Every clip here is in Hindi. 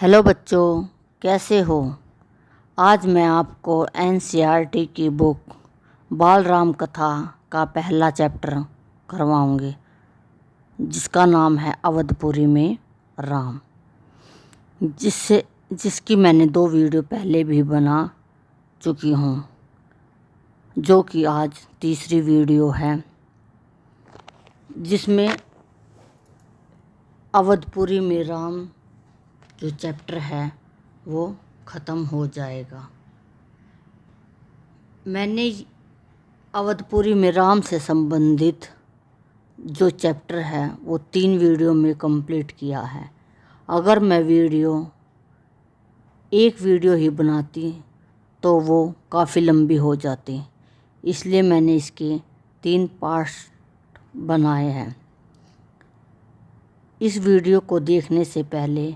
हेलो बच्चों, कैसे हो। आज मैं आपको एनसीईआरटी की बुक बाल राम कथा का पहला चैप्टर करवाऊंगी, जिसका नाम है अवधपुरी में राम, जिसकी मैंने 2 वीडियो पहले भी बना चुकी हूँ, जो कि आज तीसरी वीडियो है, जिसमें अवधपुरी में राम जो चैप्टर है वो ख़त्म हो जाएगा। मैंने अवधपुरी में राम से संबंधित जो चैप्टर है वो 3 वीडियो में कंप्लीट किया है। अगर मैं एक वीडियो ही बनाती तो वो काफ़ी लंबी हो जाती, इसलिए मैंने इसके 3 पार्ट्स बनाए हैं। इस वीडियो को देखने से पहले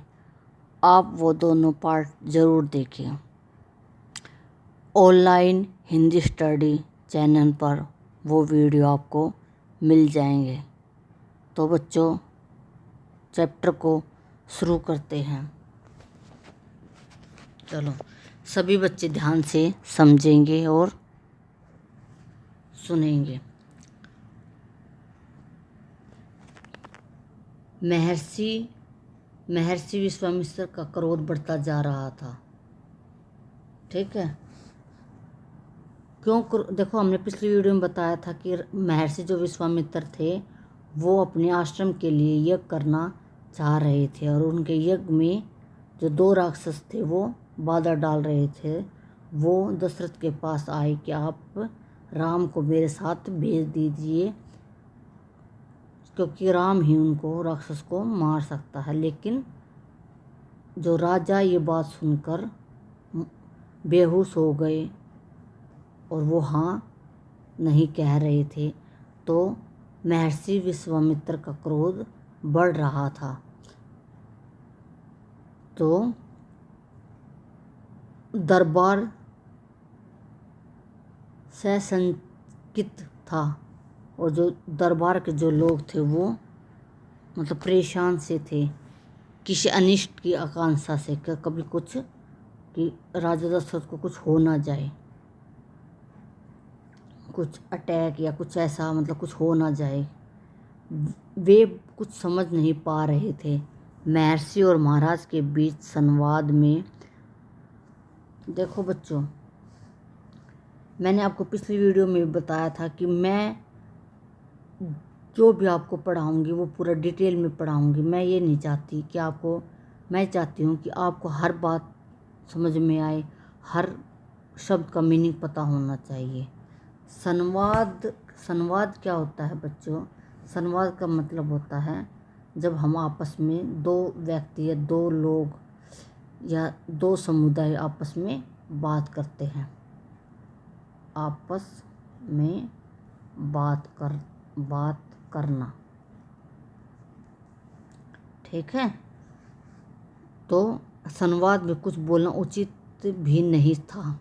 आप वो दोनों पार्ट ज़रूर देखें। ऑनलाइन हिंदी स्टडी चैनल पर वो वीडियो आपको मिल जाएंगे। तो बच्चों, चैप्टर को शुरू करते हैं। चलो, सभी बच्चे ध्यान से समझेंगे और सुनेंगे। महर्षि विश्वामित्र का क्रोध बढ़ता जा रहा था। ठीक है, देखो, हमने पिछली वीडियो में बताया था कि महर्षि जो विश्वामित्र थे वो अपने आश्रम के लिए यज्ञ करना चाह रहे थे, और उनके यज्ञ में जो 2 राक्षस थे वो बाधा डाल रहे थे। वो दशरथ के पास आए कि आप राम को मेरे साथ भेज दीजिए, क्योंकि राम ही उनको राक्षस को मार सकता है। लेकिन जो राजा ये बात सुनकर बेहोश हो गए और वो हाँ नहीं कह रहे थे, तो महर्षि विश्वामित्र का क्रोध बढ़ रहा था। तो दरबार सशंकित था, और जो दरबार के जो लोग थे वो मतलब परेशान से थे, किसी अनिष्ट की आकांक्षा से, कभी कुछ कि राजा दशरथ को कुछ हो ना जाए, कुछ अटैक या कुछ ऐसा, मतलब कुछ हो ना जाए। वे कुछ समझ नहीं पा रहे थे। महर्षि और महाराज के बीच संवाद में, देखो बच्चों, मैंने आपको पिछली वीडियो में बताया था कि मैं जो भी आपको पढ़ाऊंगी वो पूरा डिटेल में पढ़ाऊंगी। मैं ये नहीं चाहती कि मैं चाहती हूँ कि आपको हर बात समझ में आए, हर शब्द का मीनिंग पता होना चाहिए। संवाद क्या होता है बच्चों? संवाद का मतलब होता है जब हम आपस में 2 व्यक्ति या 2 लोग या 2 समुदाय आपस में बात करते हैं, आपस में बात करना। ठीक है, तो संवाद में कुछ बोलना उचित भी नहीं था।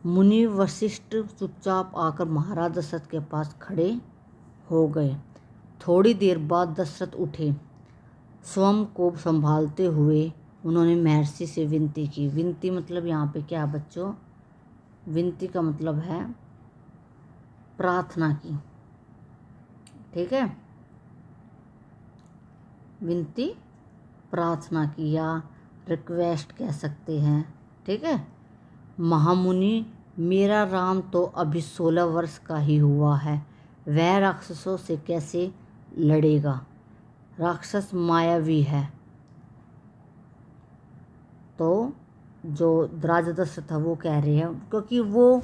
मुनि वशिष्ठ चुपचाप आकर महाराज दशरथ के पास खड़े हो गए। थोड़ी देर बाद दशरथ उठे। स्वयं को संभालते हुए उन्होंने महर्षि से विनती की। विनती मतलब यहाँ पे क्या है बच्चों? विनती का मतलब है प्रार्थना की। ठीक है, विनती प्रार्थना की या रिक्वेस्ट कह सकते हैं। ठीक है, महामुनि, मेरा राम तो अभी 16 वर्ष का ही हुआ है, वह राक्षसों से कैसे लड़ेगा? राक्षस मायावी है। तो जो राजा दशरथ था वो कह रहे हैं, क्योंकि वो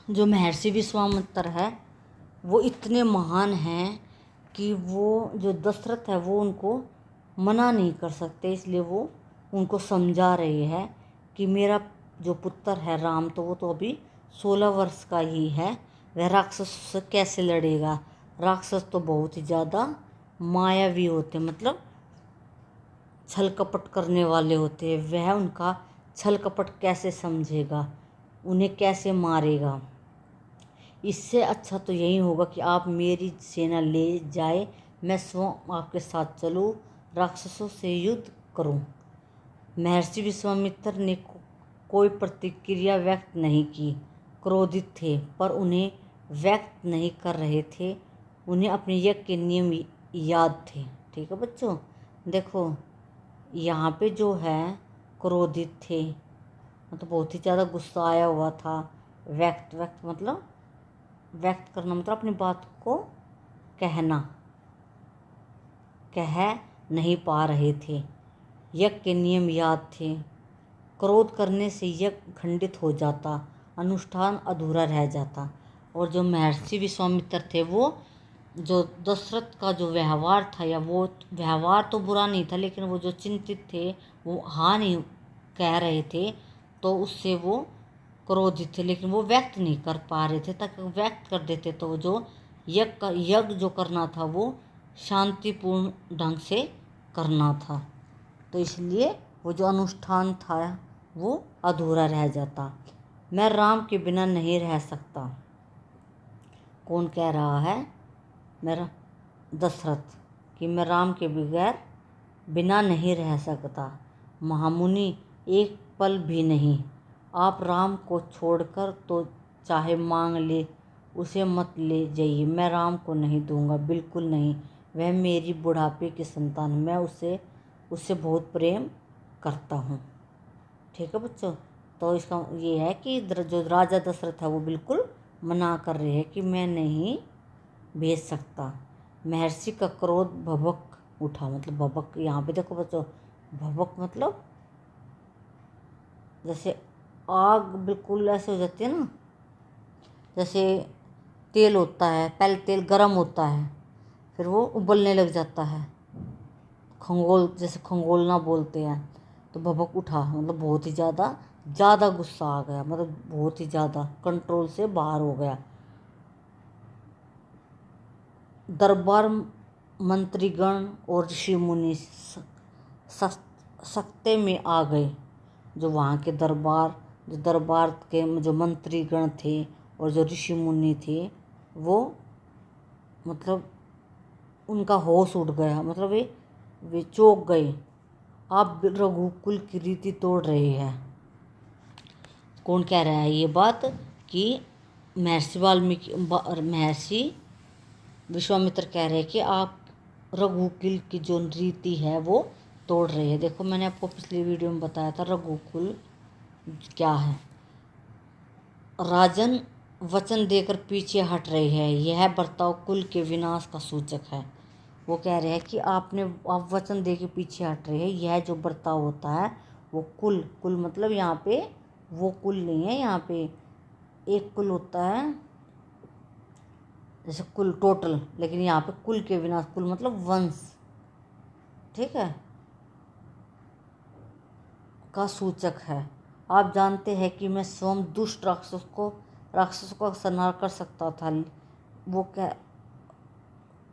जो महर्षि विश्वामित्र है वो इतने महान हैं कि वो जो दशरथ है वो उनको मना नहीं कर सकते, इसलिए वो उनको समझा रहे हैं कि मेरा जो पुत्र है राम, तो वो तो अभी 16 वर्ष का ही है, वह राक्षस से कैसे लड़ेगा? राक्षस तो बहुत ही ज़्यादा मायावी होते, मतलब छल कपट करने वाले होते हैं। वह उनका छल कपट कैसे समझेगा? उन्हें कैसे मारेगा? इससे अच्छा तो यही होगा कि आप मेरी सेना ले जाए, मैं स्वयं आपके साथ चलूँ, राक्षसों से युद्ध करूं। महर्षि विश्वामित्र ने कोई प्रतिक्रिया व्यक्त नहीं की। क्रोधित थे पर उन्हें व्यक्त नहीं कर रहे थे। उन्हें अपने यज्ञ के नियम याद थे। ठीक है बच्चों, देखो यहाँ पे जो है क्रोधित थे मतलब बहुत ही ज़्यादा गुस्सा आया हुआ था। व्यक्त मतलब व्यक्त करना मतलब अपनी बात को कहना, कह नहीं पा रहे थे। यज्ञ के नियम याद थे। क्रोध करने से यज्ञ खंडित हो जाता, अनुष्ठान अधूरा रह जाता। और जो महर्षि विश्वामित्र थे वो जो दशरथ का जो व्यवहार था, या वो व्यवहार तो बुरा नहीं था लेकिन वो जो चिंतित थे, वो हाँ नहीं कह रहे थे, तो उससे वो क्रोधित थे लेकिन वो व्यक्त नहीं कर पा रहे थे। तक व्यक्त कर देते तो जो यज्ञ जो करना था वो शांतिपूर्ण ढंग से करना था, तो इसलिए वो जो अनुष्ठान था वो अधूरा रह जाता। मैं राम के बिना नहीं रह सकता। कौन कह रहा है? मेरा दशरथ, कि मैं राम के बगैर बिना नहीं रह सकता। महामुनि, एक पल भी नहीं। आप राम को छोड़कर तो चाहे मांग ले, उसे मत ले जाइए। मैं राम को नहीं दूंगा, बिल्कुल नहीं। वह मेरी बुढ़ापे की संतान, मैं उससे बहुत प्रेम करता हूँ। ठीक है बच्चों, तो इसका ये है कि जो राजा दशरथ है वो बिल्कुल मना कर रहे हैं कि मैं नहीं भेज सकता। महर्षि का क्रोध भभक उठा, मतलब भभक, यहाँ पे देखो बच्चों, भभक मतलब जैसे आग बिल्कुल ऐसे हो जाती है ना, जैसे तेल होता है, पहले तेल गर्म होता है फिर वो उबलने लग जाता है, जैसे खंगोलना बोलते हैं। तो भभक उठा मतलब बहुत ही ज़्यादा गुस्सा आ गया, मतलब बहुत ही ज़्यादा कंट्रोल से बाहर हो गया। दरबार मंत्रीगण और ऋषि मुनि सख्ते में आ गए। जो वहाँ के दरबार के जो मंत्रीगण थे और जो ऋषि मुनि थे वो मतलब उनका होश उड़ गया, मतलब वे चौंक गए। आप रघुकुल की रीति तोड़ रहे हैं। कौन कह रहा है ये बात? कि महर्षि विश्वामित्र कह रहे हैं कि आप रघुकुल की जो रीति है वो तोड़ रहे हैं। देखो मैंने आपको पिछली वीडियो में बताया था रघुकुल क्या है। राजन वचन देकर पीछे हट रहे हैं, यह बर्ताव कुल के विनाश का सूचक है। वो कह रहे हैं कि आप वचन दे के पीछे हट रहे हैं, यह जो बर्ताव होता है वो कुल मतलब यहाँ पे वो कुल नहीं है, यहाँ पे एक कुल होता है जैसे कुल टोटल, लेकिन यहाँ पे कुल के विनाश, कुल मतलब वंश, ठीक है, का सूचक है। आप जानते हैं कि मैं स्वयं दुष्ट राक्षसों का संहार कर सकता था। वो क्या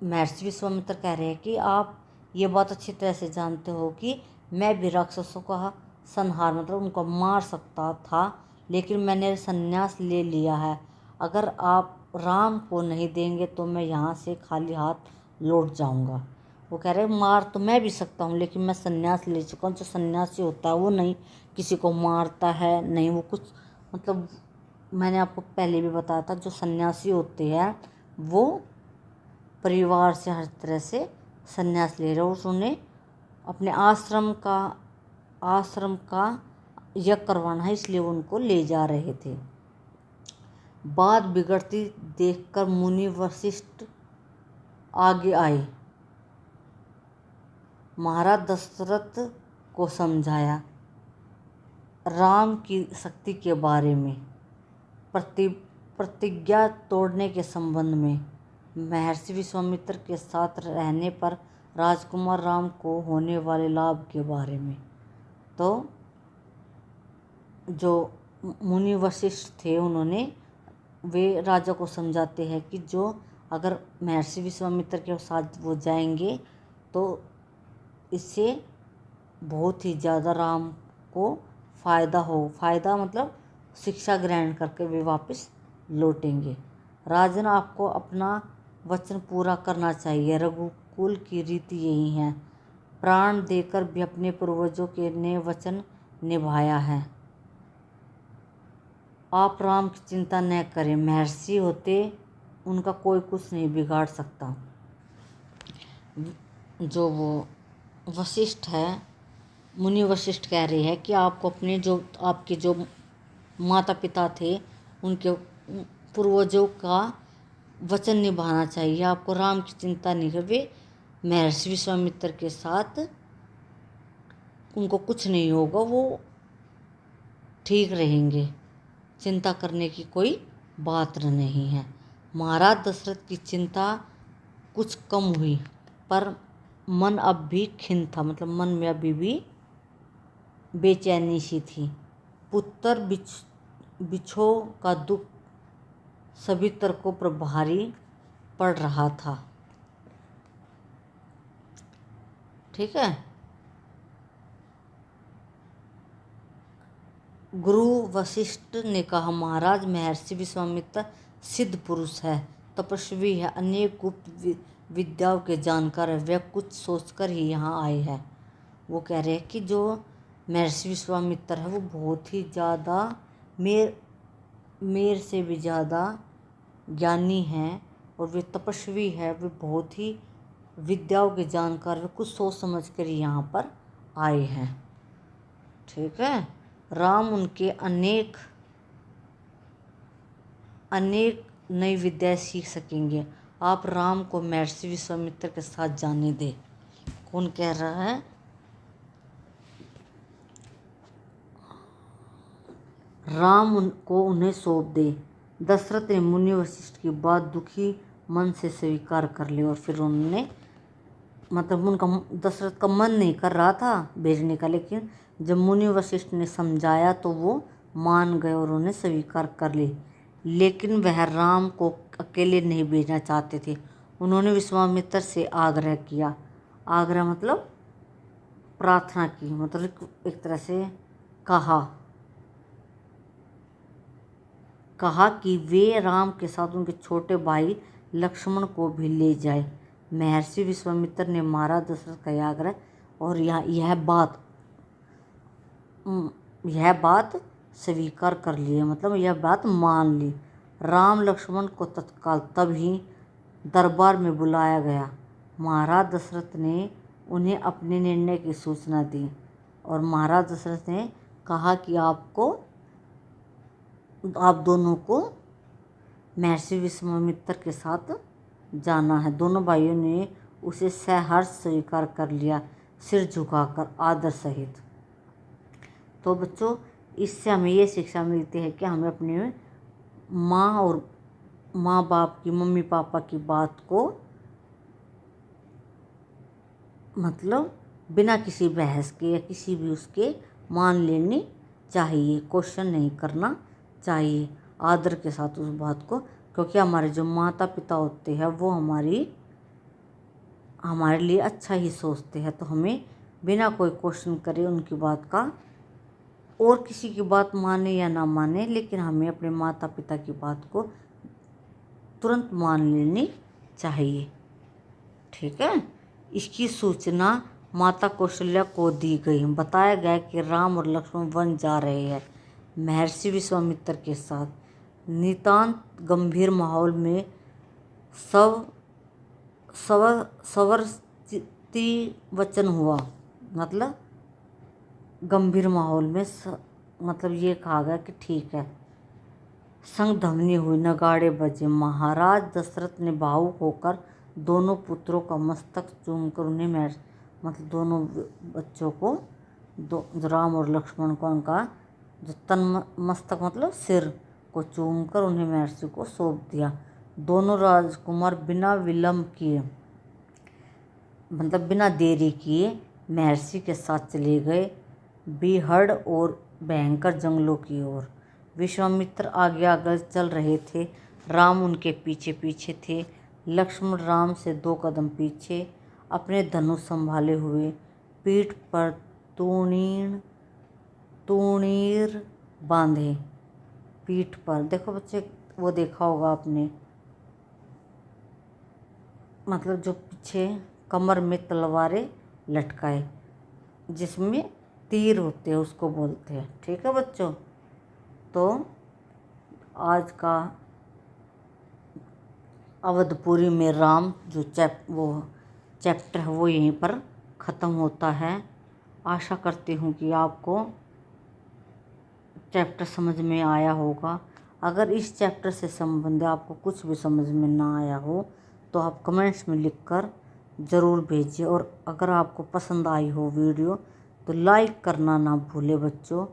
महर्षि विश्वामित्र कह रहे हैं कि आप ये बात अच्छी तरह से जानते हो कि मैं भी राक्षसों का संहार मतलब उनको मार सकता था, लेकिन मैंने संन्यास ले लिया है। अगर आप राम को नहीं देंगे तो मैं यहाँ से खाली हाथ लौट जाऊँगा। वो कह रहे मार तो मैं भी सकता हूँ लेकिन मैं संन्यास ले चुका हूँ। जो सन्यासी होता है वो नहीं किसी को मारता है, नहीं वो कुछ मतलब मैंने आपको पहले भी बताया था, जो सन्यासी होते हैं वो परिवार से हर तरह से संन्यास ले रहे हो। उन्हें अपने आश्रम का यज्ञ करवाना है, इसलिए वो उनको ले जा रहे थे। बात बिगड़ती देखकर मुनि वशिष्ठ आगे आए। महाराज दशरथ को समझाया राम की शक्ति के बारे में, प्रतिज्ञा तोड़ने के संबंध में, महर्षि विश्वामित्र के साथ रहने पर राजकुमार राम को होने वाले लाभ के बारे में। तो जो मुनि वशिष्ठ थे वे राजा को समझाते हैं कि जो अगर महर्षि विश्वामित्र के साथ वो जाएंगे तो इससे बहुत ही ज़्यादा राम को फ़ायदा मतलब शिक्षा ग्रहण करके वे वापस लौटेंगे। राजन, आपको अपना वचन पूरा करना चाहिए। कुल की रीति यही है। प्राण देकर भी अपने पूर्वजों के ने वचन निभाया है। आप राम की चिंता न करें, महर्षि होते उनका कोई कुछ नहीं बिगाड़ सकता। जो वो वशिष्ठ है, मुनि वशिष्ठ कह रहे हैं कि आपको अपने जो आपके जो माता पिता थे उनके पूर्वजों का वचन निभाना चाहिए। आपको राम की चिंता नहीं कर, वे महर्षि विश्वामित्र के साथ उनको कुछ नहीं होगा, वो ठीक रहेंगे, चिंता करने की कोई बात नहीं है। महाराज दशरथ की चिंता कुछ कम हुई, पर मन अब भी खिन्न था, मतलब मन में अभी भी बेचैनी सी थी। पुत्र बिछो का दुख सभी तर्कों पर भारी पड़ रहा था। ठीक है। गुरु वशिष्ठ ने कहा, महाराज महर्षि विश्वामित्र सिद्ध पुरुष है, तपस्वी है, अनेक गुप्त विद्याओं के जानकार है, वे कुछ सोचकर ही यहाँ आए हैं। वो कह रहे हैं कि जो महर्षि विश्वामित्र है वो बहुत ही ज़्यादा मेर से भी ज़्यादा ज्ञानी हैं और वे तपस्वी है, वे बहुत ही विद्याओं के जानकार, वे कुछ सोच समझ कर ही यहाँ पर आए हैं। ठीक है। राम उनके अनेक नई विद्याएं सीख सकेंगे। आप राम को महर्षि विश्वामित्र के साथ जाने दें। कौन कह रहा है? राम को उन्हें सौंप दे। दशरथ ने मुनि वशिष्ठ की बात दुखी मन से स्वीकार कर ली और फिर उन्होंने, मतलब उनका दशरथ का मन नहीं कर रहा था भेजने का, लेकिन जब मुनि वशिष्ठ ने समझाया तो वो मान गए और उन्हें स्वीकार कर ली। लेकिन वह राम को अकेले नहीं भेजना चाहते थे। उन्होंने विश्वामित्र से आग्रह किया। आग्रह मतलब प्रार्थना की, मतलब एक तरह से कहा कि वे राम के साथ उनके छोटे भाई लक्ष्मण को भी ले जाए। महर्षि विश्वामित्र ने महाराज दशरथ का आग्रह और यह बात स्वीकार कर ली, मतलब यह बात मान ली। राम लक्ष्मण को तत्काल तब ही दरबार में बुलाया गया। महाराज दशरथ ने उन्हें अपने निर्णय की सूचना दी और महाराज दशरथ ने कहा कि आप दोनों को महर्षि विश्वामित्र के साथ जाना है। दोनों भाइयों ने उसे सहर्ष स्वीकार कर लिया, सिर झुकाकर आदर सहित। तो बच्चों, इससे हमें ये शिक्षा मिलती है कि हमें अपने माँ बाप की, मम्मी पापा की बात को मतलब बिना किसी बहस के या किसी भी उसके मान लेनी चाहिए, क्वेश्चन नहीं करना चाहिए, आदर के साथ उस बात को, क्योंकि हमारे जो माता पिता होते हैं वो हमारे लिए अच्छा ही सोचते हैं। तो हमें बिना कोई क्वेश्चन करे उनकी बात का, और किसी की बात माने या ना माने, लेकिन हमें अपने माता पिता की बात को तुरंत मान लेनी चाहिए। ठीक है। इसकी सूचना माता कौशल्या को दी गई। बताया गया कि राम और लक्ष्मण वन जा रहे हैं महर्षि विश्वामित्र के साथ। नितांत गंभीर माहौल में सवर्ती वचन हुआ, मतलब गंभीर माहौल में मतलब ये कहा गया कि ठीक है। संग ध्वनि हुई, नगाड़े बजे। महाराज दशरथ ने भावुक होकर दोनों पुत्रों का मस्तक चूमकर उन्हें मतलब दोनों बच्चों को, राम और लक्ष्मण को, उनका जो तन मस्तक मतलब सिर को चूमकर उन्हें महर्षि को सौंप दिया। दोनों राजकुमार बिना विलंब किए, मतलब बिना देरी किए महर्षि के साथ चले गए बीहड़ और भयंकर जंगलों की ओर। विश्वामित्र आगे आगे चल रहे थे, राम उनके पीछे पीछे थे। लक्ष्मण राम से 2 कदम पीछे, अपने धनुष संभाले हुए, पीठ पर तूणीर बांधे। पीठ पर देखो बच्चे, वो देखा होगा आपने, मतलब जो पीछे कमर में तलवारें लटकाए, जिसमें तीर होते हैं, उसको बोलते हैं। ठीक है बच्चों, तो आज का अवधपुरी में राम जो चैप्टर है वो यहीं पर ख़त्म होता है। आशा करती हूँ कि आपको चैप्टर समझ में आया होगा। अगर इस चैप्टर से संबंधित आपको कुछ भी समझ में ना आया हो तो आप कमेंट्स में लिखकर ज़रूर भेजिए। और अगर आपको पसंद आई हो वीडियो तो लाइक करना ना भूले बच्चों,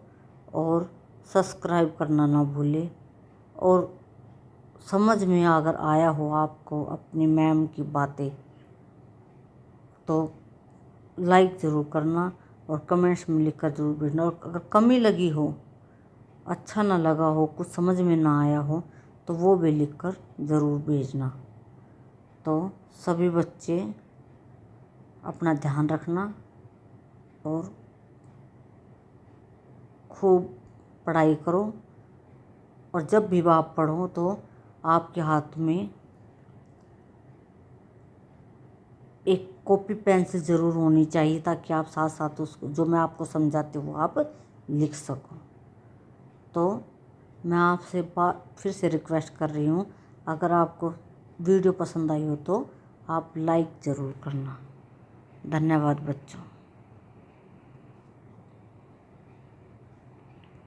और सब्सक्राइब करना ना भूले। और समझ में अगर आया हो आपको अपनी मैम की बातें तो लाइक ज़रूर करना और कमेंट्स में लिखकर ज़रूर भेजना। और अगर कमी लगी हो, अच्छा ना लगा हो, कुछ समझ में ना आया हो तो वो भी लिखकर ज़रूर भेजना। तो सभी बच्चे अपना ध्यान रखना और खूब पढ़ाई करो। और जब भी आप पढ़ो तो आपके हाथ में एक कॉपी पेंसिल ज़रूर होनी चाहिए, ताकि आप साथ साथ उसको जो मैं आपको समझाती हूँ आप लिख सको। तो मैं आपसे फिर से रिक्वेस्ट कर रही हूँ, अगर आपको वीडियो पसंद आई हो तो आप लाइक ज़रूर करना। धन्यवाद बच्चों।